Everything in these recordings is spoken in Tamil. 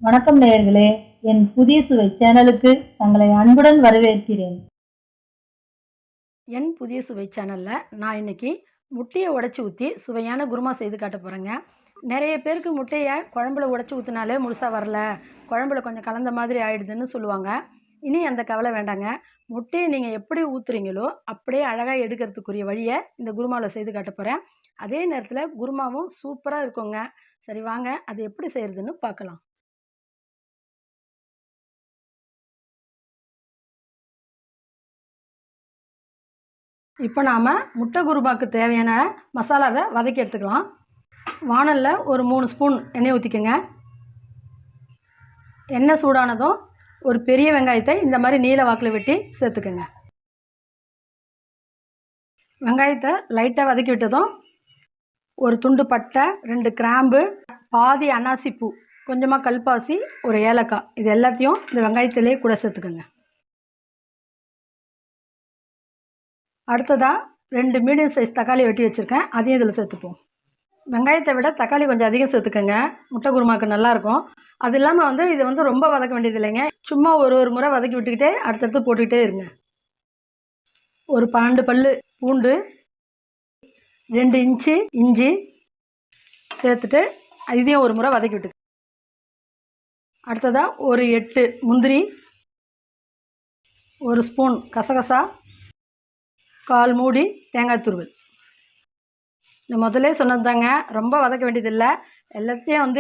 வணக்கம் நேயர்களே, என் புதிய சுவை சேனலுக்கு தங்களை அன்புடன் வரவேற்கிறேன். என் புதிய சுவை சேனலில் நான் இன்னைக்கு முட்டையை உடச்சி ஊற்றி சுவையான குருமா செய்து காட்ட போகிறேங்க. நிறைய பேருக்கு முட்டையை குழம்புல உடச்சி ஊற்றினாலே முழுசாக வரல, குழம்புல கொஞ்சம் கலந்த மாதிரி ஆயிடுதுன்னு சொல்லுவாங்க. இனி அந்த கவலை வேண்டாங்க. முட்டையை நீங்கள் எப்படி ஊற்றுறீங்களோ அப்படியே அழகாக எடுக்கிறதுக்குரிய வழியை இந்த குருமாவில் செய்து காட்ட போகிறேன். அதே நேரத்தில் குருமாவும் சூப்பராக இருக்குங்க. சரி வாங்க, அது எப்படி செய்கிறதுன்னு பார்க்கலாம். இப்போ நாம் முட்டை குருமாவுக்கு தேவையான மசாலாவை வதக்கி எடுத்துக்கலாம். வாணலில் ஒரு 3 ஸ்பூன் எண்ணெய் ஊற்றிக்கோங்க. எண்ணெய் சூடானதும் ஒரு பெரிய வெங்காயத்தை இந்த மாதிரி நீல வாக்கில் வெட்டி சேர்த்துக்கோங்க. வெங்காயத்தை லைட்டாக வதக்கி விட்டதும் ஒரு துண்டு பட்டை, 2 கிராம்பு, பாதி அன்னாசி பூ, கொஞ்சமாக கல்பாசி, ஒரு ஏலக்காய், இது எல்லாத்தையும் இந்த வெங்காயத்திலே கூட சேர்த்துக்கோங்க. அடுத்ததாக 2 மீடியம் சைஸ் தக்காளி வெட்டி வச்சுருக்கேன், அதையும் இதில் சேர்த்துப்போம். வெங்காயத்தை விட தக்காளி கொஞ்சம் அதிகம் சேர்த்துக்கோங்க, முட்டை குருமாவுக்கு நல்லாயிருக்கும். அது இல்லாமல் இதை ரொம்ப வதக்க வேண்டியது இல்லைங்க. சும்மா ஒரு முறை வதக்கி விட்டுக்கிட்டே அடுத்தடுத்து போட்டுக்கிட்டே இருங்க. ஒரு 12 பல்லு பூண்டு, 2 இன்ச்சு இஞ்சி சேர்த்துட்டு இதையும் ஒரு முறை வதக்கி விட்டு. அடுத்ததாக ஒரு 8 முந்திரி, 1 ஸ்பூன் கசகசா, 1/4 மூடி தேங்காய் துருவல். நான் முதலே சொன்னது தாங்க, ரொம்ப வதக்க வேண்டியதில்லை. எல்லாத்தையும்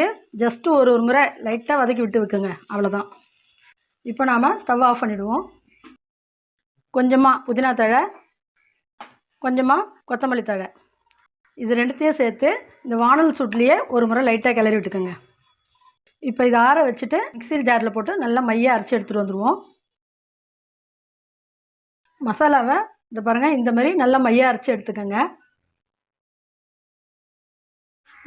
ஜஸ்ட்டு ஒரு முறை லைட்டாக வதக்கி விட்டு வைக்குங்க, அவ்வளோதான். இப்போ நாம் ஸ்டவ் ஆஃப் பண்ணிவிடுவோம். கொஞ்சமாக புதினா தழை, கொஞ்சமாக கொத்தமல்லி தழை, இது ரெண்டுத்தையும் சேர்த்து இந்த வானல் சூட்லேயே ஒரு முறை லைட்டாக கிளறி விட்டுக்கோங்க. இப்போ இதை ஆற வச்சுட்டு மிக்ஸி ஜாரில் போட்டு நல்லா மையாக அரைச்சி எடுத்துகிட்டு வந்துடுவோம். மசாலாவை இந்த பாருங்கள், இந்த மாதிரி நல்லா மையாக அரைச்சி எடுத்துக்கோங்க.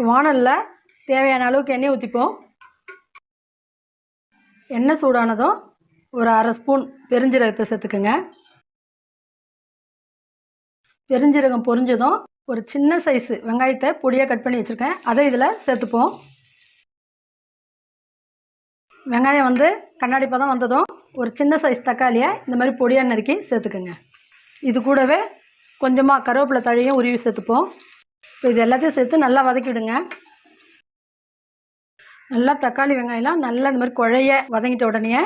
வானலில் தேவையான அளவுக்கு எண்ணெய் ஊற்றிப்போம். எண்ணெய் சூடானதும் ஒரு 1/2 ஸ்பூன் பெருஞ்சீரகத்தை சேர்த்துக்கோங்க. பெருஞ்சீரகம் பொரிஞ்சதும் ஒரு சின்ன சைஸு வெங்காயத்தை பொடியாக கட் பண்ணி வச்சுருக்கேன், அதை இதில் சேர்த்துப்போம். வெங்காயம் கண்ணாடி பதம் வந்ததும் ஒரு சின்ன சைஸ் தக்காளியை இந்த மாதிரி பொடியாக நறுக்கி சேர்த்துக்கோங்க. இது கூடவே கொஞ்சமாக கருவேப்பிலை தழையும் உருவி சேர்த்துப்போம். இப்போ இது எல்லாத்தையும் சேர்த்து நல்லா வதக்கிவிடுங்க. நல்லா தக்காளி வெங்காயம்லாம் நல்லா இந்த மாதிரி குழைய வதங்கிட்ட உடனே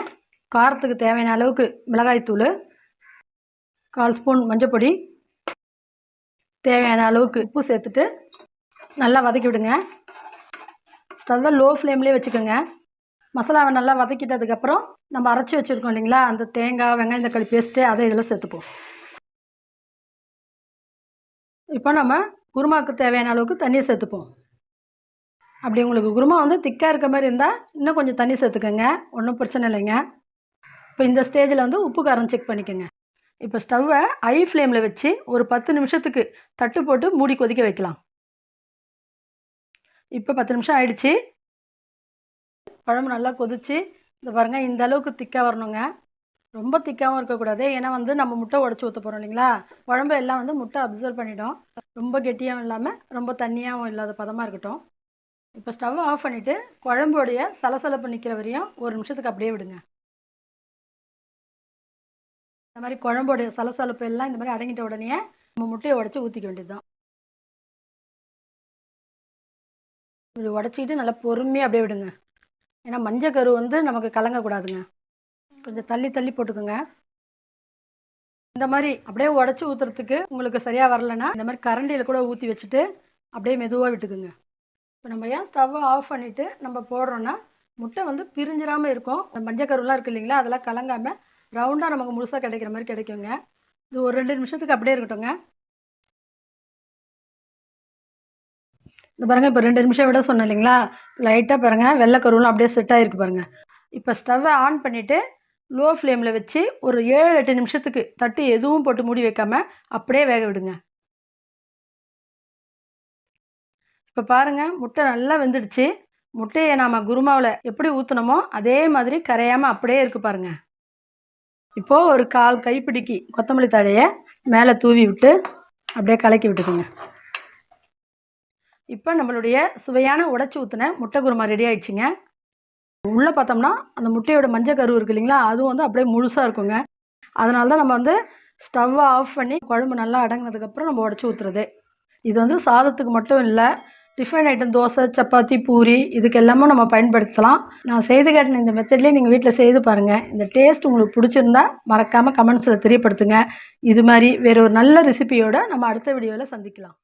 காரத்துக்கு தேவையான அளவுக்கு மிளகாய்த்தூள், 1/4 ஸ்பூன் மஞ்சப்பொடி, தேவையான அளவுக்கு உப்பு சேர்த்துட்டு நல்லா வதக்கி விடுங்க. ஸ்டவ்வை லோ ஃப்ளேம்லேயே வச்சுக்கோங்க. மசாலாவை நல்லா வதக்கிட்டதுக்கப்புறம் நம்ம அரைச்சி வச்சுருக்கோம் இல்லைங்களா, அந்த தேங்காய் வெங்காயம் தக்காளி பேஸ்ட்டு, அதை இதில் சேர்த்துப்போம். இப்போ நம்ம குருமாவுக்கு தேவையான அளவுக்கு தண்ணி சேர்த்துப்போம். அப்படி உங்களுக்கு குருமா திக்காக இருக்க மாதிரி இருந்தால் இன்னும் கொஞ்சம் தண்ணி சேர்த்துக்கோங்க, ஒன்றும் பிரச்சனை இல்லைங்க. இப்போ இந்த ஸ்டேஜில் உப்பு காரம் செக் பண்ணிக்கோங்க. இப்போ ஸ்டவ்வை ஹை ஃப்ளேமில் வச்சு ஒரு 10 நிமிஷத்துக்கு தட்டு போட்டு மூடி கொதிக்க வைக்கலாம். இப்போ 10 நிமிஷம் ஆயிடுச்சு. குழம்பு நல்லா கொதிச்சு இந்த பாருங்கள், இந்த அளவுக்கு திக்காக வரணுங்க. ரொம்ப திக்காகவும் இருக்கக்கூடாது, ஏன்னா நம்ம முட்டை உடச்சி ஊற்ற போகிறோம் இல்லைங்களா, குழம்பு எல்லாம் முட்டை அப்சர்வ் பண்ணிட்டோம். ரொம்ப கெட்டியாகவும் இல்லாமல் ரொம்ப தண்ணியாகவும் இல்லாத பதமாக இருக்கட்டும். இப்போ ஸ்டவ் ஆஃப் பண்ணிவிட்டு குழம்போடைய சலசலப்பு நிற்கிற வரையும் ஒரு நிமிஷத்துக்கு அப்படியே விடுங்க. இந்த மாதிரி குழம்போடைய சலசலப்பு எல்லாம் இந்த மாதிரி அடங்கிட்ட உடனே நம்ம முட்டையை உடச்சி ஊற்றிக்க வேண்டியது தான். இப்படி உடச்சிக்கிட்டு நல்லா பொறுமையாக அப்படியே விடுங்க, ஏன்னா மஞ்சள் கரு நமக்கு கலங்கக்கூடாதுங்க. கொஞ்சம் தள்ளி தள்ளி போட்டுக்கோங்க. இந்த மாதிரி அப்படியே உடச்சி ஊற்றுறதுக்கு உங்களுக்கு சரியாக வரலைன்னா இந்த மாதிரி கரண்டியில் கூட ஊற்றி வச்சுட்டு அப்படியே மெதுவாக விட்டுக்குங்க. இப்போ நம்ம ஏன் ஸ்டவ்வை ஆஃப் பண்ணிவிட்டு நம்ம போடுறோன்னா முட்டை பிரிஞ்சிடாமல் இருக்கும். மஞ்சள் கருலாம் இருக்குது இல்லைங்களா, அதெல்லாம் கலங்காமல் ரவுண்டாக நமக்கு முழுசாக கிடைக்கிற மாதிரி கிடைக்குங்க. இது ஒரு 2 நிமிஷத்துக்கு அப்படியே இருக்கட்டும்ங்க. இந்த பாருங்கள், இப்போ 2 நிமிஷம் விட சொன்னேன் இல்லைங்களா, லைட்டாக பாருங்கள் வெள்ளை கருவெலாம் அப்படியே செட் ஆகிருக்கு பாருங்கள். இப்போ ஸ்டவ்வை ஆன் பண்ணிவிட்டு லோ ஃப்ளேமில் வச்சு ஒரு 7-8 நிமிஷத்துக்கு தட்டு எதுவும் போட்டு மூடி வைக்காமல் அப்படியே வேக விடுங்க. இப்போ பாருங்கள், முட்டை நல்லா வெந்துடுச்சு. முட்டையை நாம் குருமாவில் எப்படி ஊற்றுனோமோ அதே மாதிரி கரையாமல் அப்படியே இருக்குது பாருங்கள். இப்போது ஒரு 1/4 கைப்பிடிக்கு கொத்தமல்லி தழையை மேலே தூவி விட்டு அப்படியே கலக்கி விட்டுக்குங்க. இப்போ நம்மளுடைய சுவையான உடைச்சி ஊற்றின முட்டை குருமா ரெடி ஆயிடுச்சுங்க. உள்ளே பார்த்தோம்னா அந்த முட்டையோட மஞ்சள் கரு இருக்குது இல்லைங்களா, அதுவும் வந்து அப்படியே முழுசாக இருக்குங்க. அதனால தான் நம்ம வந்து ஸ்டவ்வை ஆஃப் பண்ணி குழம்பு நல்லா அடங்கினதுக்கப்புறம் நம்ம உடச்சி ஊற்றுறது. இது வந்து சாதத்துக்கு மட்டும் இல்லை, டிஃபன் ஐட்டம் தோசை, சப்பாத்தி, பூரி இதுக்கு எல்லாமே நம்ம பயன்படுத்தலாம். நான் செய்து காட்டின இந்த மெத்தட்லேயே நீங்கள் வீட்டில் செய்து பாருங்கள். இந்த டேஸ்ட் உங்களுக்கு பிடிச்சிருந்தா மறக்காமல் கமெண்ட்ஸில் தெரியப்படுத்துங்க. இது மாதிரி வேறு ஒரு நல்ல ரெசிபியோட நம்ம அடுத்த வீடியோவில் சந்திக்கலாம்.